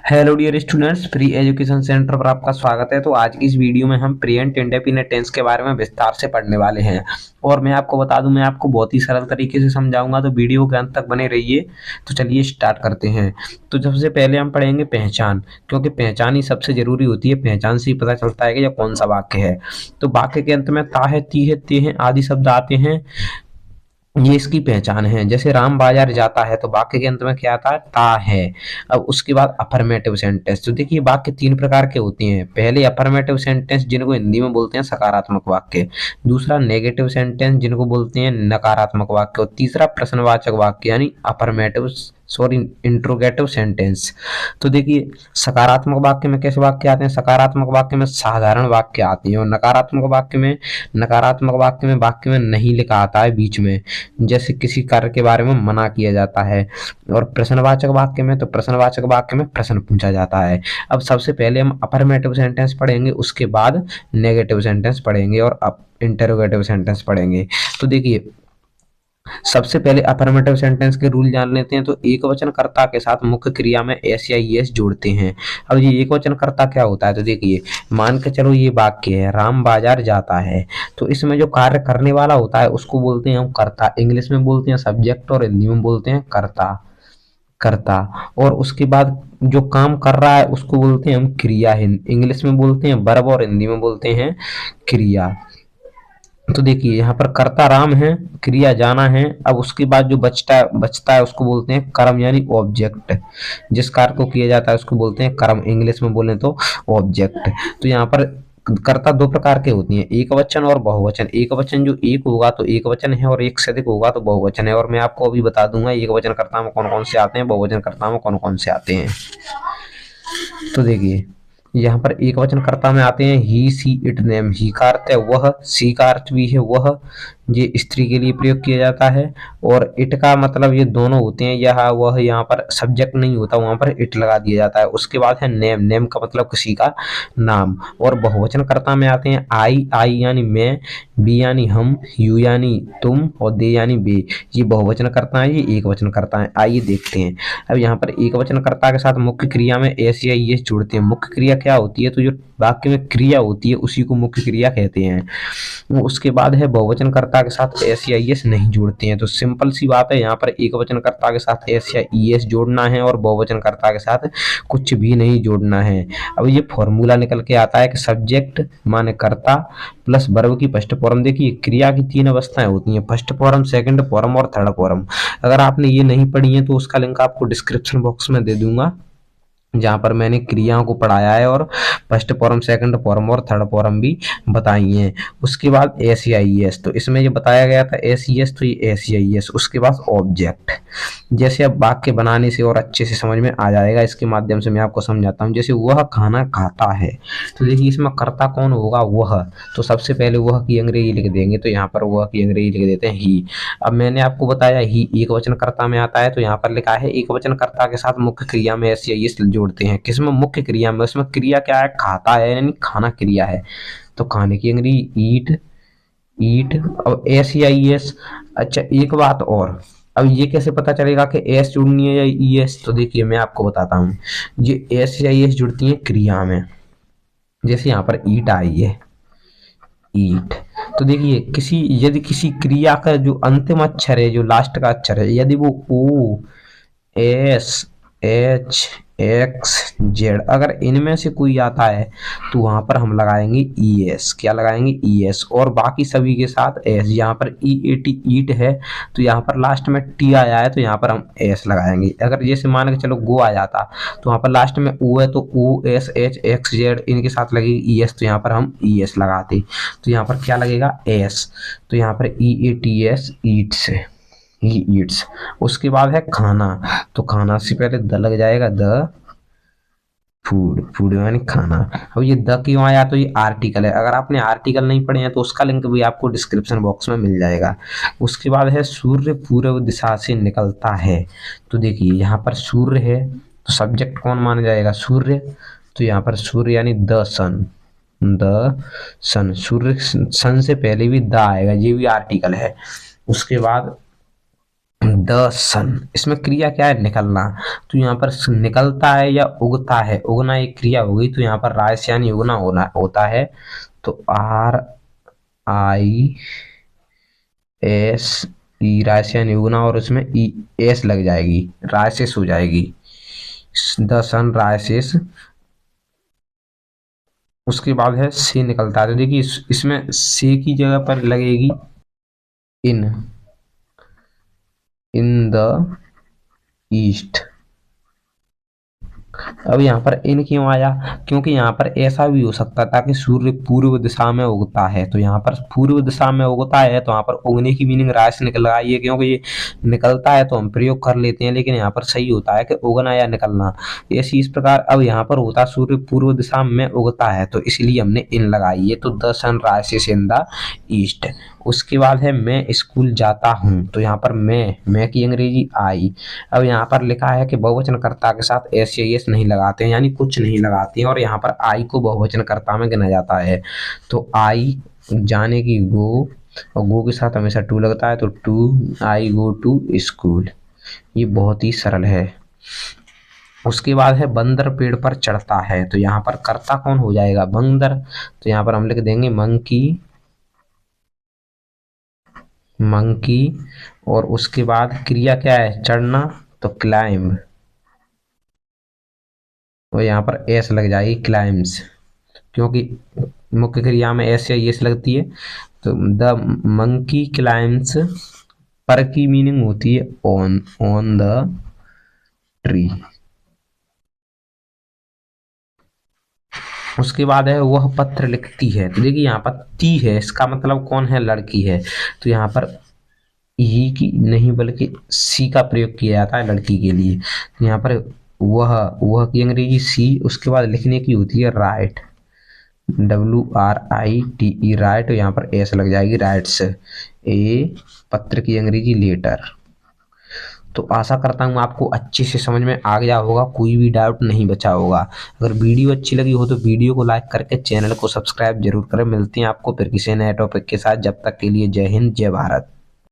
Hello dear students, free education centre पर आपका स्वागत है। तो आज की इस वीडियो में हम प्रेजेंट इंडेफिनिट टेंस के बारे में विस्तार से पढ़ने वाले हैं। और मैं आपको बता दूं, मैं आपको बहुत ही सरल तरीके से समझाऊंगा, तो वीडियो के अंत तक बने रहिए। तो चलिए स्टार्ट करते हैं। तो सबसे पहले हम पढ़ेंगे पहचान, क्योंकि पहचान ही सबसे जरूरी होती है। पहचान से ही पता चलता है कि यह कौन सा वाक्य है। तो वाक्य के अंत में ता है, ती है, ते हैं आदि शब्द आते हैं, ये इसकी पहचान है। जैसे राम बाजार जाता है, तो वाक्य के अंत में क्या आता है? ता है। अब उसके बाद अफर्मेटिव सेंटेंस। तो देखिए, वाक्य तीन प्रकार के होते हैं। पहले अफर्मेटिव सेंटेंस, जिनको हिंदी में बोलते हैं सकारात्मक वाक्य। दूसरा नेगेटिव सेंटेंस, जिनको बोलते हैं नकारात्मक वाक्य। और तीसरा प्रश्नवाचक वाक्य यानी अफर्मेटिव सॉरी इंट्रोगेटिव सेंटेंस। तो देखिए, सकारात्मक वाक्य में कैसे वाक्य आते हैं? सकारात्मक वाक्य में साधारण वाक्य आते हैं, और नकारात्मक वाक्य में वाक्य में नहीं लिखा आता है बीच में, जैसे किसी कार्य के बारे में मना किया जाता है। और प्रश्नवाचक वाक्य में, तो प्रश्नवाचक वाक्य में प्रश्न पूछा जाता है। अब सबसे पहले हम अफर्मेटिव सेंटेंस पढ़ेंगे, उसके बाद नेगेटिव सेंटेंस पढ़ेंगे, और अब इंटरोगेटिव सेंटेंस पढ़ेंगे। तो देखिए, सबसे पहले अफर्मेटिव सेंटेंस के रूल जान लेते हैं। तो एक वचन कर्ता के साथ मुख्य क्रिया में एस या ईएस जोड़ते हैं। अब ये एक वचन कर्ता क्या होता है? तो देखिए, मान के चलो ये वाक्य है, राम बाजार जाता है। तो इसमें जो कार्य करने वाला होता है उसको बोलते हैं हम कर्ता। इंग्लिश में बोलते हैं सब्जेक्ट, और हिंदी में बोलते हैं कर्ता। कर्ता। और उसके बाद जो काम कर रहा है उसको बोलते हैं हम क्रिया। इंग्लिश में बोलते हैं वर्ब, और हिंदी में बोलते हैं क्रिया। तो देखिए, यहाँ पर कर्ता राम है, क्रिया जाना है। अब उसके बाद जो बचता है उसको बोलते हैं कर्म यानी ऑब्जेक्ट। जिस कार्य को किया जाता है उसको बोलते हैं कर्म, इंग्लिश में बोले तो ऑब्जेक्ट। तो यहाँ पर कर्ता दो प्रकार के होती हैं, एक वचन और बहुवचन। एक वचन जो एक होगा तो एक वचन है, और एक से अधिक होगा तो बहुवचन है। और मैं आपको अभी बता दूंगा एक वचन कर्ता में कौन कौन से आते हैं, बहुवचन कर्ता में कौन कौन से आते हैं। तो देखिए, यहाँ पर एक वचन कर्ता में आते हैं ही, सी, इट, नेम। ही का अर्थ है वह, सी का अर्थ भी है वह, ये स्त्री के लिए प्रयोग किया जाता है। और इट का मतलब ये दोनों होते हैं, यह वह। यहाँ पर सब्जेक्ट नहीं होता, वहां पर इट लगा दिया जाता है। उसके बाद है नेम। नेम का मतलब किसी का नाम। और बहुवचन कर्ता में आते हैं आई। आई यानी मैं, बी यानी हम, यू यानी तुम, और दे यानी वे। ये बहुवचन कर्ता है, ये एक वचन कर्ता है। आइए देखते हैं। अब यहाँ पर एक वचन कर्ता के साथ मुख्य क्रिया में एस या ईएस जोड़ते हैं। मुख्य क्रिया क्या होती है? तो जो वाक्य में क्रिया होती है उसी को मुख्य क्रिया कहते हैं। उसके बाद है बहुवचन कर्ता के साथ एस या ईएस नहीं जोड़ते हैं। तो सिंपल सी बात है, यहाँ पर एक वचन कर्ता के साथ एस या ईएस जोड़ना है, और बहुवचन कर्ता के साथ कुछ भी नहीं जोड़ना है। अब ये फॉर्मूला निकल के आता है कि सब्जेक्ट माने कर्ता प्लस वर्ब की फर्स्ट फॉर्म। देखिए, क्रिया की तीन अवस्थाएं होती हैं, फर्स्ट फॉर्म, सेकंड फॉर्म और थर्ड फॉर्म। अगर आपने ये नहीं पढ़ी है तो उसका लिंक आपको डिस्क्रिप्शन बॉक्स में दे दूंगा, जहां पर मैंने क्रियाओं को पढ़ाया है, और फर्स्ट फॉर्म, सेकंड फॉर्म और थर्ड फॉर्म भी बताई हैं। उसके बाद एस या ईएस, तो इसमें ये बताया गया था एस ईएस, तो ये एस या ईएस। उसके बाद ऑब्जेक्ट। जैसे अब वाक्य बनाने से और अच्छे से समझ में आ जाएगा, इसके माध्यम से मैं आपको समझाता हूँ। जैसे वह खाना खाता है, तो देखिए इसमें कर्ता कौन होगा? वह। तो सबसे पहले वह की अंग्रेजी लिख देंगे, तो यहाँ पर वह की अंग्रेजी लिख देते हैं ही। अब मैंने आपको बताया ही एक वचन कर्ता में आता है, तो यहाँ पर लिखा है एक वचन कर्ता के साथ मुख्य क्रिया में एस या ईएस जोड़ते हैं। किसमें? मुख्य क्रिया में। उसमें क्रिया क्या है? खाता है, यानी खाना क्रिया है। तो खाने की अंग्रेजी ईट, ईट। अब एस या ईएस। अच्छा, एक बात और, अब ये कैसे पता चलेगा कि एस जुड़नी है या ईएस? तो देखिए, मैं आपको बताता हूँ। ये एस या ईएस जुड़ती है क्रिया में। जैसे यहाँ पर ईट आई है, ईट। तो देखिए, यदि किसी क्रिया का जो अंतिम अक्षर है, जो लास्ट का अक्षर है, यदि वो ओ, एस, एच, एक्स, जेड, अगर इनमें से कोई आता है तो वहां पर हम लगाएंगे ई एस। क्या लगाएंगे? E S. और बाकी सभी के साथ एस। यहाँ पर ई ए टी, ईट है, तो यहाँ पर लास्ट में टी आया है, तो यहाँ पर हम एस लगाएंगे। अगर जैसे मान के चलो गो आ जाता, तो वहां पर लास्ट में ओ है, तो ओ, एस, एच, एक्स, जेड, इनके साथ लगेगी ई एस, तो यहाँ पर हम ई एस लगाते। तो यहाँ पर क्या लगेगा? एस। तो यहाँ पर E A T S, eats, he eats. उसके बाद है खाना, तो खाना से पहले द लग जाएगा, द फूड। फूड यानी खाना। अब ये द क्यों आया? तो ये आर्टिकल है। अगर आपने आर्टिकल नहीं पढ़े हैं तो उसका लिंक भी आपको डिस्क्रिप्शन बॉक्स में मिल जाएगा। उसके बाद है सूर्य पूर्व दिशा से निकलता है। तो देखिए, यहाँ पर सूर्य है, तो सब्जेक्ट कौन माना जाएगा? सूर्य। तो यहाँ पर सूर्य यानी द सन, द सन। सूर्य, सन से पहले भी द आएगा, ये भी आर्टिकल है। उसके बाद द सन, इसमें क्रिया क्या है, निकलना। तो यहाँ पर निकलता है या उगता है, उगना एक क्रिया होगी, तो यहाँ पर राय से यानी उगना होना होता है। तो आर आई एस ई, राय से यानी उगना, और उसमें ई एस लग जाएगी, रायसेस हो जाएगी, द सन रायसेस। उसके बाद है से निकलता है, तो देखिए इसमें से की जगह पर लगेगी इन, इन द ईस्ट। अब यहाँ पर इन क्यों आया, क्योंकि यहाँ पर ऐसा भी हो सकता था कि सूर्य पूर्व दिशा में उगता है, तो यहाँ पर पूर्व दिशा में उगता है, तो यहाँ पर उगने की मीनिंग राय से निकल आई है, क्योंकि ये निकलता है तो हम प्रयोग कर लेते हैं, लेकिन यहाँ पर सही होता है कि उगना या निकलना। ऐसी इस प्रकार अब यहाँ पर होता सूर्य पूर्व दिशा में उगता है, तो इसलिए हमने इन लगाई है, तो the sun rises in the east. उसके बाद है मैं स्कूल जाता हूँ, तो यहाँ पर मैं की अंग्रेजी आई। अब यहाँ पर लिखा है कि बहुवचनकर्ता के साथ एस या एस नहीं लगाते हैं, यानी कुछ नहीं लगाते हैं, और यहाँ पर आई को बहुवचनकर्ता में गिना जाता है। तो आई जाने की गो, और गो के साथ हमेशा टू लगता है, तो to, I go to school. ये बहुत ही सरल है। उसके बाद है बंदर पेड़ पर चढ़ता है, तो यहाँ पर कर्ता कौन हो जाएगा, बंदर। तो यहाँ पर हम लिख देंगे मंकी, मंकी, और उसके बाद क्रिया क्या है, चढ़ना, तो क्लाइंब, और यहाँ पर एस लग जाएगी, क्लाइम्स, क्योंकि मुख्य क्रिया में एस या एस लगती है। तो द मंकी क्लाइम्स, पर की मीनिंग होती है ऑन, ऑन द ट्री। उसके बाद है वह पत्र लिखती है, तो देखिए यहाँ पर ती है, इसका मतलब कौन है, लड़की है। तो यहाँ पर ही की नहीं बल्कि सी का प्रयोग किया जाता है लड़की के लिए। तो यहाँ पर वह की अंग्रेजी सी, उसके बाद लिखने की होती है राइट, WRITE, राइट, यहाँ पर एस लग जाएगी, राइट्स। ए पत्र की अंग्रेजी लेटर। तो आशा करता हूँ आपको अच्छे से समझ में आ गया होगा, कोई भी डाउट नहीं बचा होगा। अगर वीडियो अच्छी लगी हो तो वीडियो को लाइक करके चैनल को सब्सक्राइब जरूर करें। मिलते हैं आपको फिर किसी नए टॉपिक के साथ, जब तक के लिए जय हिंद, जय भारत।